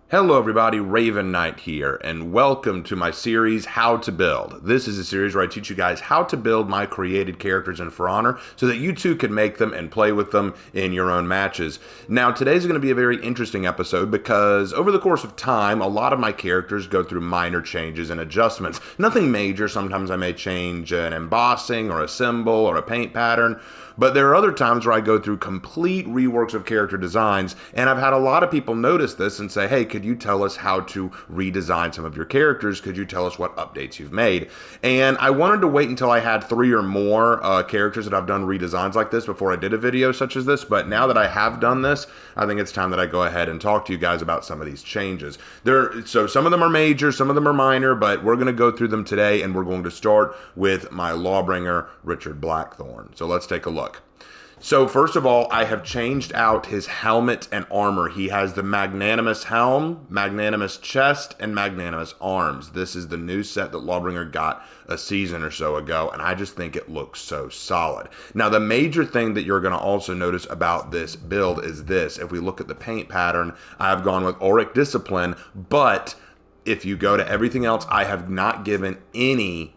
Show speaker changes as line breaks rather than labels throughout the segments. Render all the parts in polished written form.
Hello everybody, Raven Knight here, and welcome to my series, How to Build. This is a series where I teach you guys how to build my created characters in For Honor so that you too can make them and play with them in your own matches. Now, today's going to be a very interesting episode because over the course of time, a lot of my characters go through minor changes and adjustments. Nothing major. Sometimes I may change an embossing or a symbol or a paint pattern. But there are other times where I go through complete reworks of character designs, and I've had a lot of people notice this and say, hey, could you tell us how to redesign some of your characters? Could you tell us what updates you've made? And I wanted to wait until I had 3 or more characters that I've done redesigns like this before I did a video such as this, but now that I have done this, I think it's time that I go ahead and talk to you guys about some of these changes. So some of them are major, some of them are minor, but we're going to go through them today, and we're going to start with my Lawbringer, Richard Blackthorn. So let's take a look. So first of all, I have changed out his helmet and armor. He has the magnanimous helm, magnanimous chest, and magnanimous arms. This is the new set that Lawbringer got a season or so ago, and I just think it looks so solid. Now, the major thing that you're going to also notice about this build is this. If we look at the paint pattern, I've gone with Auric Discipline, but if you go to everything else, I have not given any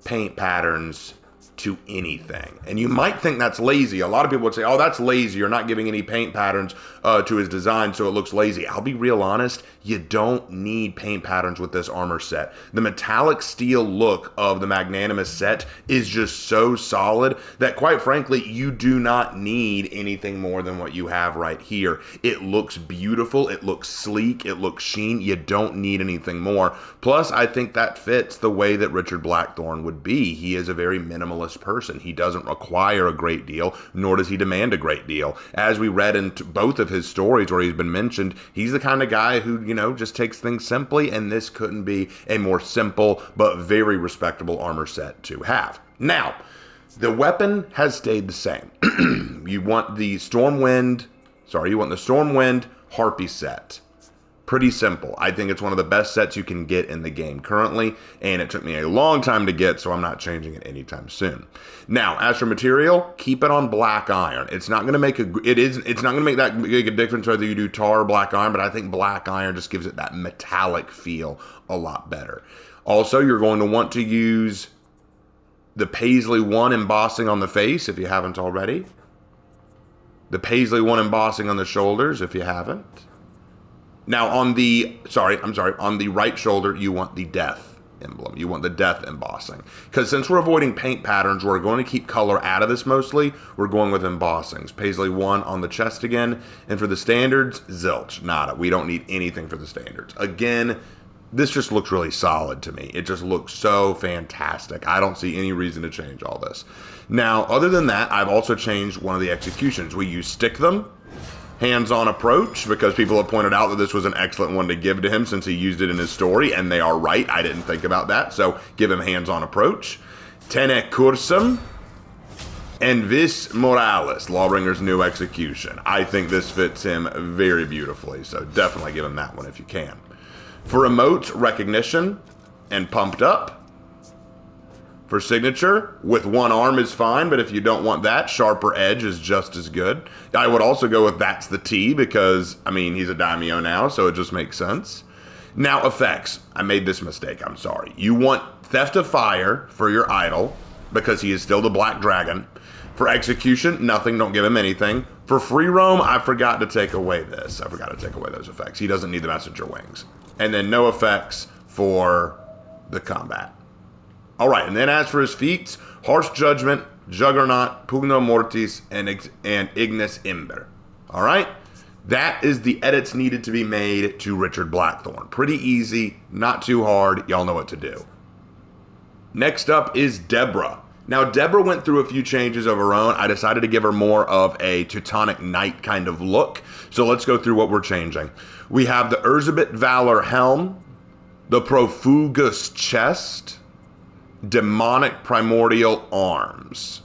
paint patterns to anything. And you might think that's lazy. A lot of people would say, oh, that's lazy. You're not giving any paint patterns to his design, so it looks lazy. I'll be real honest. You don't need paint patterns with this armor set. The metallic steel look of the magnanimous set is just so solid that, quite frankly, you do not need anything more than what you have right here. It looks beautiful. It looks sleek. It looks sheen. You don't need anything more. Plus, I think that fits the way that Richard Blackthorn would be. He is a very minimalist person. He doesn't require a great deal, nor does he demand a great deal. As we read in both of his stories where he's been mentioned, he's the kind of guy who, just takes things simply, and this couldn't be a more simple but very respectable armor set to have. Now, the weapon has stayed the same. You want the Stormwind Harpy set. Pretty simple. I think it's one of the best sets you can get in the game currently, and it took me a long time to get, so I'm not changing it anytime soon. Now, as for material, keep it on black iron. It's not going to make that big a difference whether you do tar or black iron, but I think black iron just gives it that metallic feel a lot better. Also, you're going to want to use the Paisley 1 embossing on the face if you haven't already. The Paisley 1 embossing on the shoulders if you haven't. Now, on the right shoulder, you want the death emblem. You want the death embossing. Because since we're avoiding paint patterns, we're going to keep color out of this mostly. We're going with embossings. Paisley 1 on the chest again. And for the standards, zilch, nada. We don't need anything for the standards. Again, this just looks really solid to me. It just looks so fantastic. I don't see any reason to change all this. Now, other than that, I've also changed one of the executions. We use stick them. Hands-on approach, because people have pointed out that this was an excellent one to give to him since he used it in his story, and they are right. I didn't think about that, so give him hands-on approach. Tene Cursum, and Vis Moralis, Lawbringer's new execution. I think this fits him very beautifully, so definitely give him that one if you can. For emotes, recognition and pumped up. For signature, with one arm is fine, but if you don't want that, sharper edge is just as good. I would also go with that's the T because, he's a daimyo now, so it just makes sense. Now, effects. I made this mistake, I'm sorry. You want Theft of Fire for your idol because he is still the Black Dragon. For execution, nothing, don't give him anything. For free roam, I forgot to take away this. I forgot to take away those effects. He doesn't need the messenger wings. And then no effects for the combat. All right, and then as for his feats, Harsh Judgment, Juggernaut, Pugno Mortis, and Ignis Imber. All right? That is the edits needed to be made to Richard Blackthorn. Pretty easy, not too hard. Y'all know what to do. Next up is Deborah. Now, Deborah went through a few changes of her own. I decided to give her more of a Teutonic Knight kind of look. So let's go through what we're changing. We have the Urzabit Valor Helm, the Profugus Chest, Demonic Primordial Arms.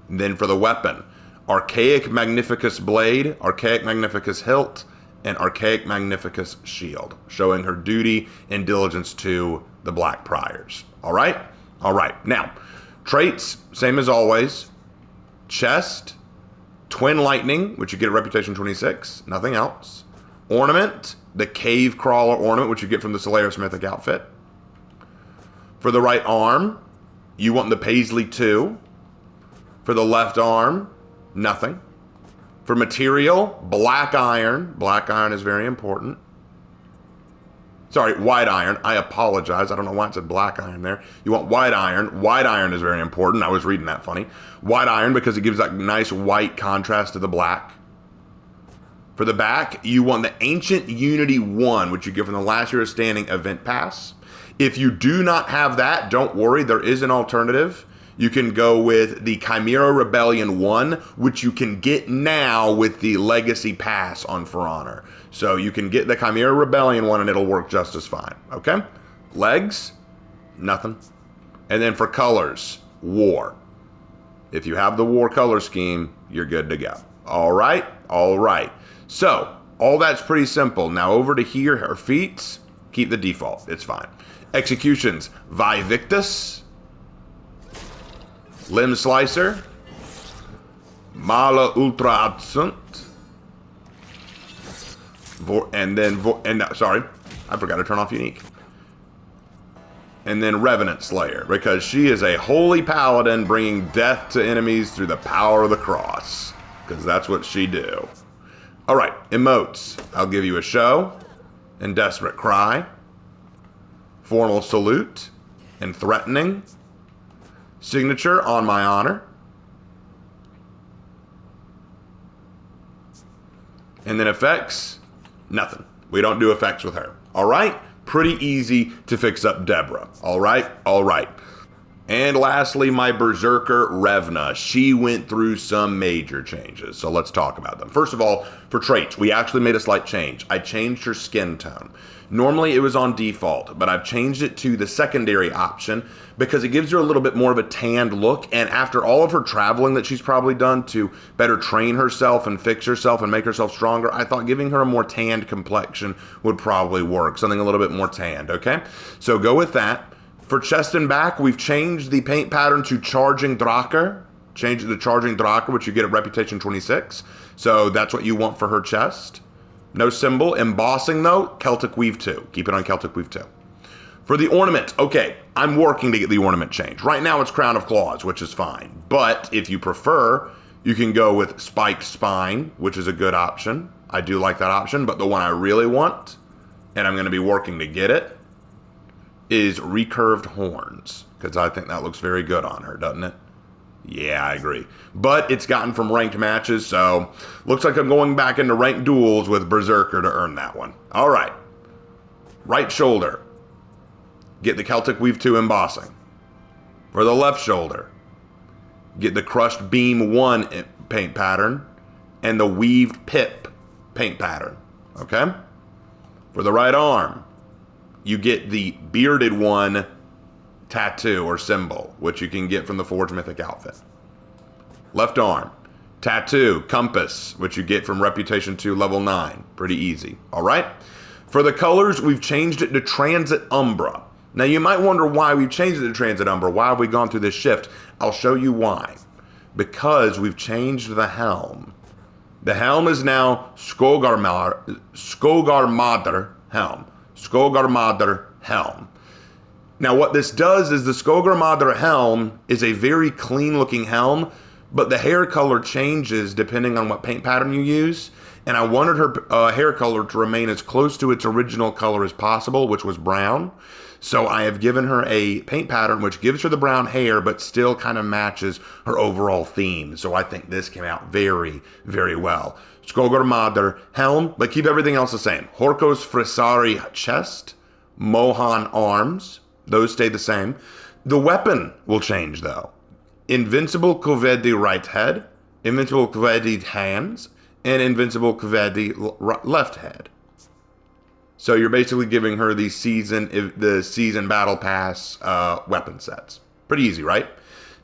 And then for the weapon, Archaic Magnificus Blade, Archaic Magnificus Hilt, and Archaic Magnificus Shield, showing her duty and diligence to the Black Priors. All right? All right. Now, traits, same as always. Chest, Twin Lightning, which you get at Reputation 26, nothing else. ornament, the Cave Crawler ornament, which you get from the Solaris Mythic outfit. For the right arm, you want the Paisley 2. For the left arm, nothing. For material, black iron. Black iron is very important. Sorry, white iron. I apologize. I don't know why it said black iron there. You want white iron. White iron is very important. I was reading that funny. White iron because it gives that nice white contrast to the black. For the back, you want the Ancient Unity 1, which you get from the Last Year of Standing event pass. If you do not have that, don't worry. There is an alternative. You can go with the Chimera Rebellion 1, which you can get now with the Legacy Pass on For Honor. So you can get the Chimera Rebellion 1 and it'll work just as fine. Okay? Legs, nothing. And then for colors, War. If you have the War color scheme, you're good to go. All right? All right. So, all that's pretty simple. Now over to here, her feats, keep the default. It's fine. Executions, Vivictus. Limb Slicer, Mala Ultra Absent, sorry, I forgot to turn off Unique. And then Revenant Slayer, because she is a holy paladin bringing death to enemies through the power of the cross, because that's what she do. All right, emotes. I'll give you a show and Desperate Cry, Formal Salute, and Threatening. Signature, On My Honor. And then effects, nothing. We don't do effects with her. All right? Pretty easy to fix up Deborah. All right? All right. And lastly, my Berserker, Revna. She went through some major changes, so let's talk about them. First of all, for traits, we actually made a slight change. I changed her skin tone. Normally it was on default, but I've changed it to the secondary option because it gives her a little bit more of a tanned look, and after all of her traveling that she's probably done to better train herself and fix herself and make herself stronger, I thought giving her a more tanned complexion would probably work, something a little bit more tanned, okay? So go with that. For chest and back, we've changed the paint pattern to Charging Drakkar. Change it to Charging Drakkar, which you get at Reputation 26. So that's what you want for her chest. No symbol. Embossing, though, Celtic Weave 2. Keep it on Celtic Weave 2. For the ornament, okay, I'm working to get the ornament changed. Right now it's Crown of Claws, which is fine. But if you prefer, you can go with Spiked Spine, which is a good option. I do like that option, but the one I really want, and I'm going to be working to get it, is Recurved Horns, because I think that looks very good on her, doesn't it? Yeah, I agree. But it's gotten from ranked matches, so looks like I'm going back into ranked duels with Berserker to earn that one. All right. Right shoulder. Get the Celtic Weave 2 embossing. For the left shoulder, get the Crushed Beam 1 paint pattern and the Weaved Pip paint pattern. Okay? For the right arm, you get the Bearded 1 tattoo or symbol, which you can get from the Forge Mythic outfit. Left arm, tattoo, compass, which you get from Reputation 2 level 9. Pretty easy. All right? For the colors, we've changed it to Transit Umbra. Now, you might wonder why we've changed it to Transit Umbra. Why have we gone through this shift? I'll show you why. Because we've changed the helm. The helm is now Skogarmadr helm. Skogarmadr helm. Now, what this does is the Skogarmadr helm is a very clean-looking helm, but the hair color changes depending on what paint pattern you use. And I wanted her hair color to remain as close to its original color as possible, which was brown. So I have given her a paint pattern which gives her the brown hair, but still kind of matches her overall theme. So I think this came out very, very well. Skogarmadr helm, but keep everything else the same. Horkos Frisari chest, Mohan arms, those stay the same. The weapon will change though. Invincible Kuvedi right head, Invincible Kuvedi hands, and Invincible Kuvedi left head. So you're basically giving her the season battle pass weapon sets. Pretty easy, right?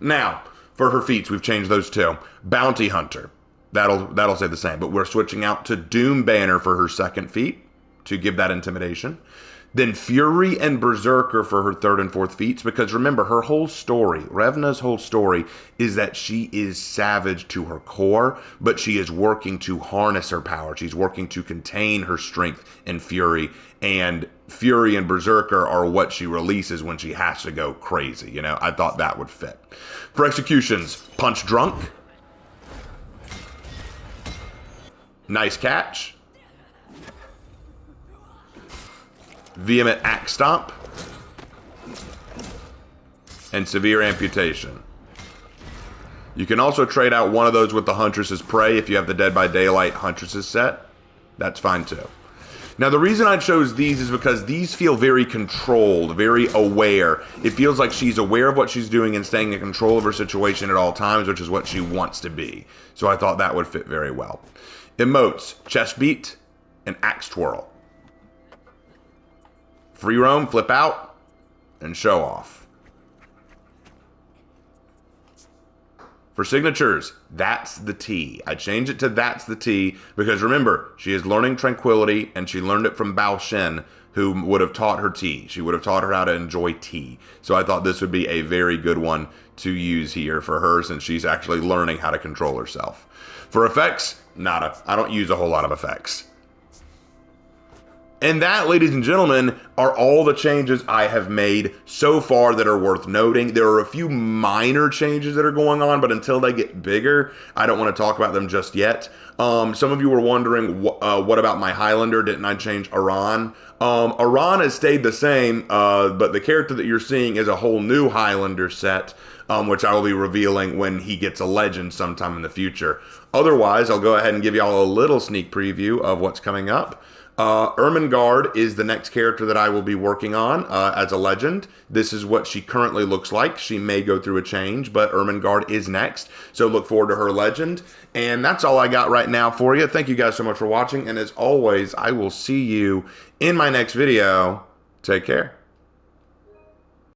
Now, for her feats, we've changed those too. Bounty Hunter, that'll stay the same, but we're switching out to Doom Banner for her second feat to give that intimidation. Then Fury and Berserker for her third and fourth feats, because remember, her whole story, Revna's whole story, is that she is savage to her core, but she is working to harness her power. She's working to contain her strength and fury, and Fury and Berserker are what she releases when she has to go crazy. You know, I thought that would fit. For executions, Punch Drunk. Nice Catch. Vehement Axe Stomp, and Severe Amputation. You can also trade out one of those with the Huntress's Prey if you have the Dead by Daylight Huntress's set. That's fine too. Now the reason I chose these is because these feel very controlled, very aware. It feels like she's aware of what she's doing and staying in control of her situation at all times, which is what she wants to be. So I thought that would fit very well. Emotes, Chest Beat, and Axe Twirl. Free roam, flip out, and show off. For signatures, That's the T. I changed it to That's the T because remember, she is learning tranquility and she learned it from Bao Shen, who would have taught her tea. She would have taught her how to enjoy tea. So I thought this would be a very good one to use here for her since she's actually learning how to control herself. For effects, nada. I don't use a whole lot of effects. And that, ladies and gentlemen, are all the changes I have made so far that are worth noting. There are a few minor changes that are going on, but until they get bigger, I don't want to talk about them just yet. Some of you were wondering, what about my Highlander? Didn't I change Iran? Iran has stayed the same, but the character that you're seeing is a whole new Highlander set, which I will be revealing when he gets a legend sometime in the future. Otherwise, I'll go ahead and give y'all a little sneak preview of what's coming up. Ermengarde is the next character that I will be working on as a legend. This is what she currently looks like. She may go through a change, but Ermengarde is next. So look forward to her legend. And that's all I got right now for you. Thank you guys so much for watching. And as always, I will see you in my next video. Take care.